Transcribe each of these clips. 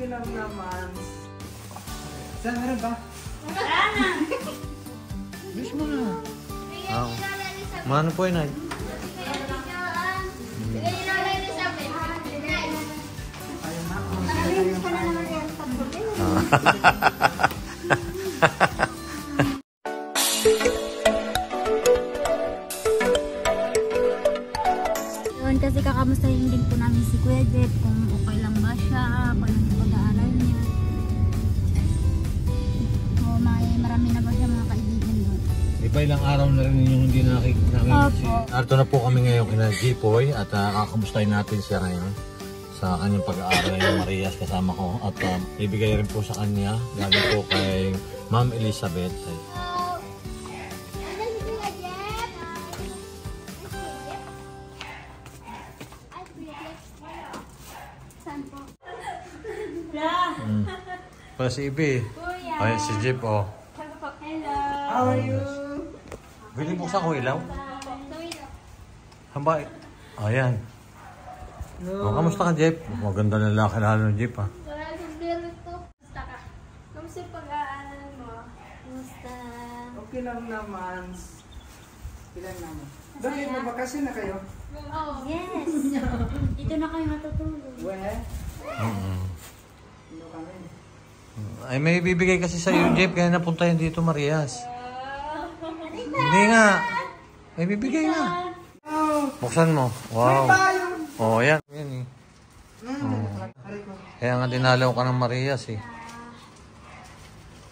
Okay lang naman. Saan meron ba? Wala na. Bilis mo na. Mano po yun ay? Yun, kasi kakamustahin din po namin si Kuya Jeff kung okay lang ba siya, kung ano yung pag-aaral niya. O marami na ba siya mga kaibigan doon? Iba ilang araw na rin yung hindi nakikita namin. Opo. Arto na po kami ngayon kina Jipoy at kakamustahin natin siya ngayon sa kanyang pag-aaral ng Marias kasama ko at ibigay rin po sa kanya galing po kay Ma'am Elizabeth. Para si Ibi. Ay, si Jeep, oh. Hello. How are you? Bili mo sa ko ilaw? Hamba. Ayan. Oh, kamusta ka, Jeep? Maganda na laki lalo ng Jeep, ha? Kamusta ka? Kamusta yung pag-aaral mo? Kamusta? Okay lang naman. Okay lang naman. Bakit magbakasyon na kayo? Yes. Dito na kayo matutulog. Where? Ano kami? Ay, may bibigay kasi sa iyo, Jeep, kaya napunta yan dito, Marias. Hindi nga. May bibigay nga. Oh! Buksan mo. Wow. Oh, yan. Yan, eh. Kaya nga dinalaw ka ng Marias, eh.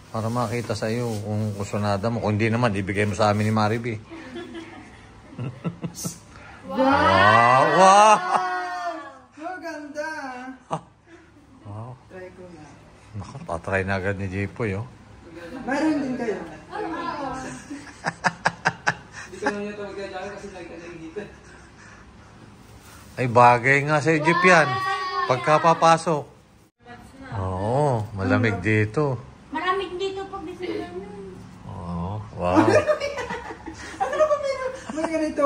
Para makita sa iyo kung kusunada mo. Kung hindi naman, ibigay mo sa amin ni Mariby. Wow! Wow! Maganda! Wow. Try ko na. Naku, tatry na agad ni Jipoy, oh. Mayroon din kayo? Ay, bagay nga sa Jeep yan. Pagkapapasok. Oo, malamig dito. Maraming dito pag December na. Oo, wow. Ano ba meron? May ganito?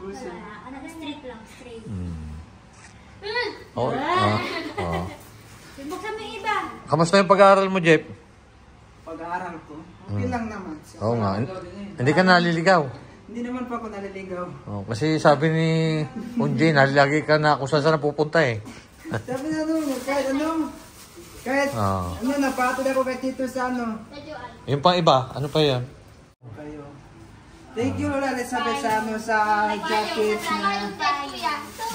Bulsa. Ano, straight lang, straight. Oh, oh. Buksan mo yung iba. Kamusta yung pag-aaral mo, Jeep? Pag-aaral ko. Okay lang naman. Oo nga. Hindi ka naliligaw. Hindi naman pa ako naliligaw. Oh, kasi sabi ni Unjay, lagi ka na kung saan napupunta, eh. Sabi na kahit napatod ako kay Tito sa Yung pang iba, ano pa yan? kayo. Thank you, Lola Elizabeth, sa jacket na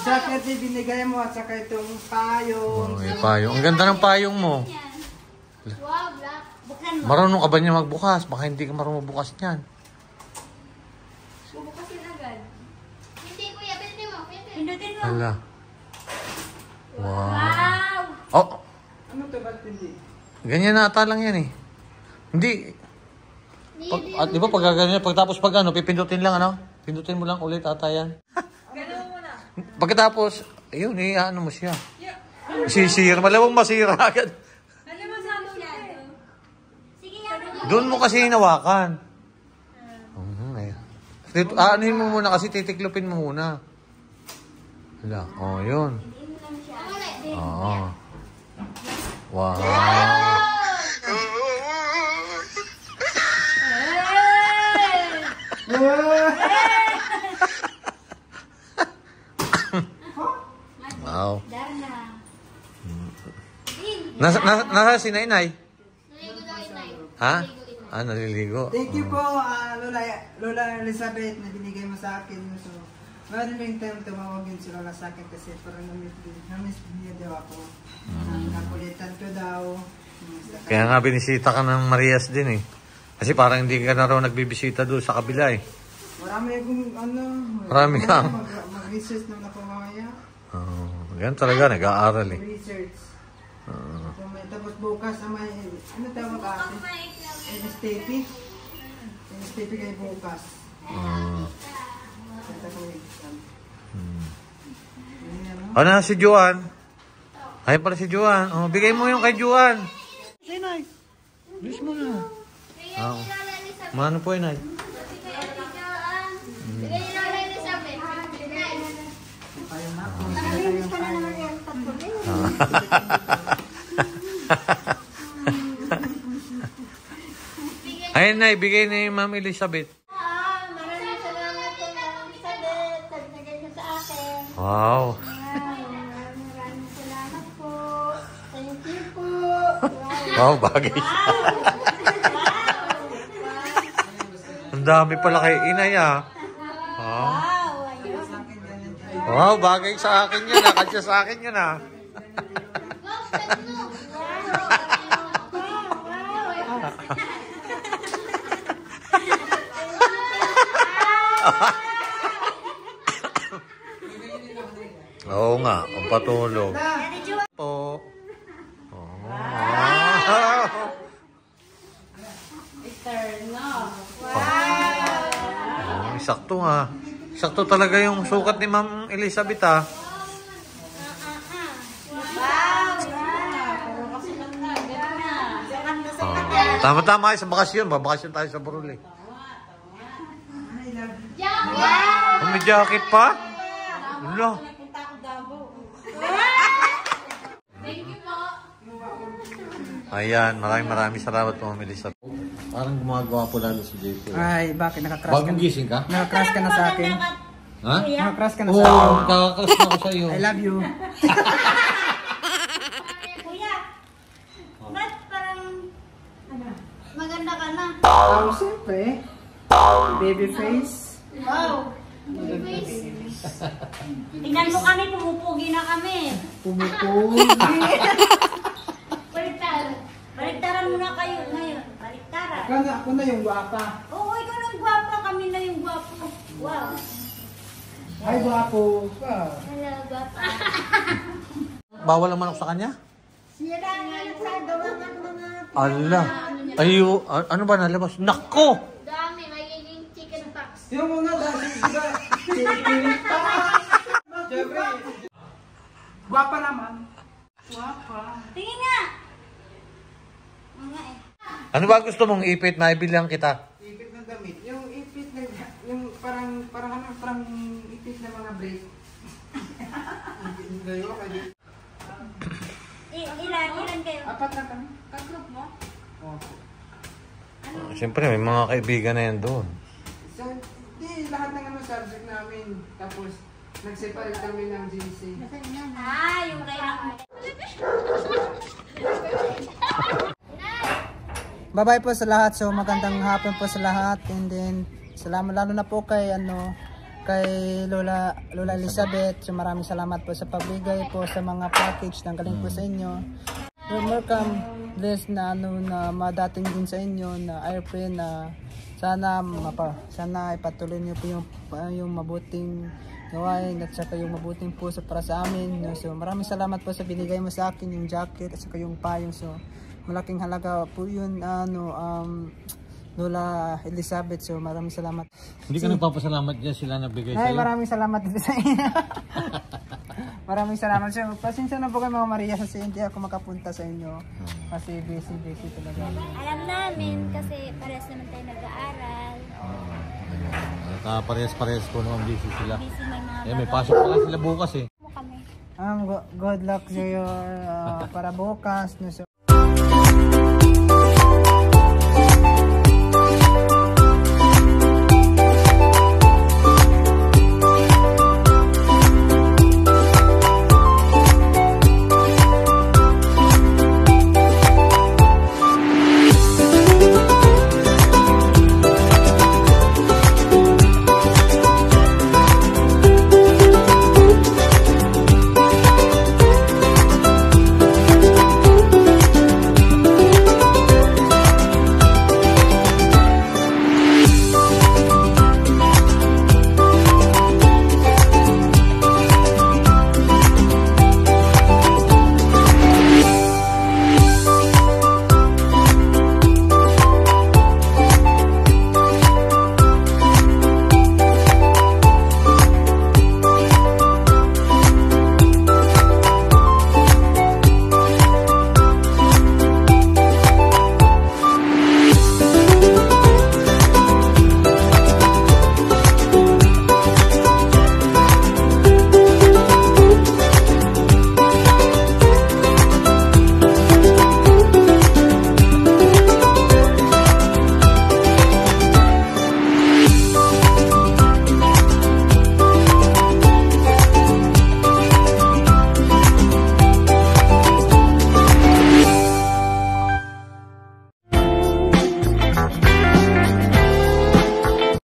jacket na binigay mo at saka itong payong. Oh, yung payong. Ang ganda ng payong mo. Wow, black. Buksan mo. Marunong ka ba niya magbukas? Baka hindi ka marunong magbukas niyan. Bubukasin agad. Hindi, kuya. Pwede mo. Pindutin mo. Hala. Wow. Wow! Oh, Ano to, ba't hindi? ganyan na ata lang yan, eh. Hindi. At di ba pag gaganyan, pagtapos pag ano, pipindutin lang, ano? Pindutin mo lang ulit ata yan. Gano'n mo na. Pagkatapos, ayun, ano mo siya. Sisira, malawang masira agad. Alam mo sa ano yan? Sige nga. Doon mo kasi hinawakan. Anuhin mo muna kasi titiklopin mo muna. Hala, oh, yun. Oo. Wow. Wow. Darna. Nasa si Nainay? Naligo daw inay. Ha? Ah, naliligo. Thank you po, Lola Elizabeth, na binigay mo sa akin. So, meron rin time tumawagin si Lola sa akin kasi parang namiss niya daw ako. Nakulitan ko daw. Kaya nga binisita ka ng Marias din, eh. Kasi parang hindi ka na raw nagbibisita doon sa kabila, eh. Marami akong Marami kang. Mag-research naman ako mamaya. Yan talaga, nag-aaral, eh. Research. Tapos bukas may, ano tawag ate? NSTP? NSTP kayo bukas. Ito ko exam. Ano, si Juan? Ay pala si Juan. Oh, bigay mo yung kay Juan. Sinay. Bilis mo na. Oh. Mano po yun, ay? Bigay ni Lola Elizabeth. Ayaw na. Ayun na, ibigay na yung Ma'am Elizabeth. Maraming salamat po, Ma'am Elizabeth, sa binigay niyo sa akin. Wow. Maraming salamat po. Thank you po. Wow, bagay siya. Ang dami pala kay Inay ah. Wow, bagay sa akin yan ah. Kadya sa akin yan ah. Oo nga, ang patulog. Po. Sakto nga. Sakto talaga yung sukat ni Ma'am Elizabeth ah. Tama-tama sa bakasyon. Babakasyon tayo sa Borol eh. May jacket pa? Wala. Ayan, maraming salamat po, Ma'am Elizabeth. Parang gumagawa po lalo si JP. Ay, bakit nakakrush ka? Bagong gising ka? Nakakrush ka na sa akin. Ha? Nakakrush ka na Oo, sa akin. nakakrush na ako sa iyo. I love you. Kuya, ba't parang maganda ka na? Oh, siyempre. Baby face. Wow! Tingnan mo kami, pumupugi na kami. Pumupugi. Baliktaran mo na kayo ngayon. Baliktaran. Ako na yung guwapa. Oo, ikaw lang gwapa. Kami na yung gwapo. Wow. Ay, guwapo. Wow. Hello, gwapa. Bawal naman ako sa kanya? Siya lang yung sa gawangan mga... Ala. Ayo, ano ba nalabas? Nako! Dami, magiging chicken pox. Yung mga dahil iba. Siyempre. Guwapa naman. Guwapa. Tingin nga. Mga eh. Ano ba gusto mong ipit? Maibilang kita. Ipit ng damit. Yung ipit na, yung parang ipit na mga break. Ilan kayo? Apat na kami. Kagroup mo? Opo. Siyempre, may mga kaibigan na yan doon. So, lahat ng subject namin. Tapos, nag-separate kami ng GC. Ah, yung kailangan. Bye-bye po sa lahat. So, magandang hapon po sa lahat. And then, salamat lalo na po kay Lola Elizabeth. So, maraming salamat po sa pagbigay po sa mga package. Nanggaling po sa inyo. Welcome. Bless na na madating din sa inyo na airplane na sana ipatuloy niyo po yung mabuting gawain at saka yung mabuting puso para sa amin. So, maraming salamat po sa binigay mo sa akin, yung jacket at saka yung payong. So, malaking halaga po yun, Lola Elizabeth. So, maraming salamat. Hindi ka nagpapasalamat dyan sila nagbigay Ay, sa'yo? maraming salamat din sa inyo. Maraming salamat. So, pasensya na po kayo, Mama Maria, kasi hindi ako makapunta sa inyo. Kasi busy talaga. Alam namin kasi parehas naman tayo nag-aaral. Parehas po naman busy sila. Busy may mga Eh, may pasok pa sila bukas eh. mo kami. Good luck sa iyo para bukas. No, so,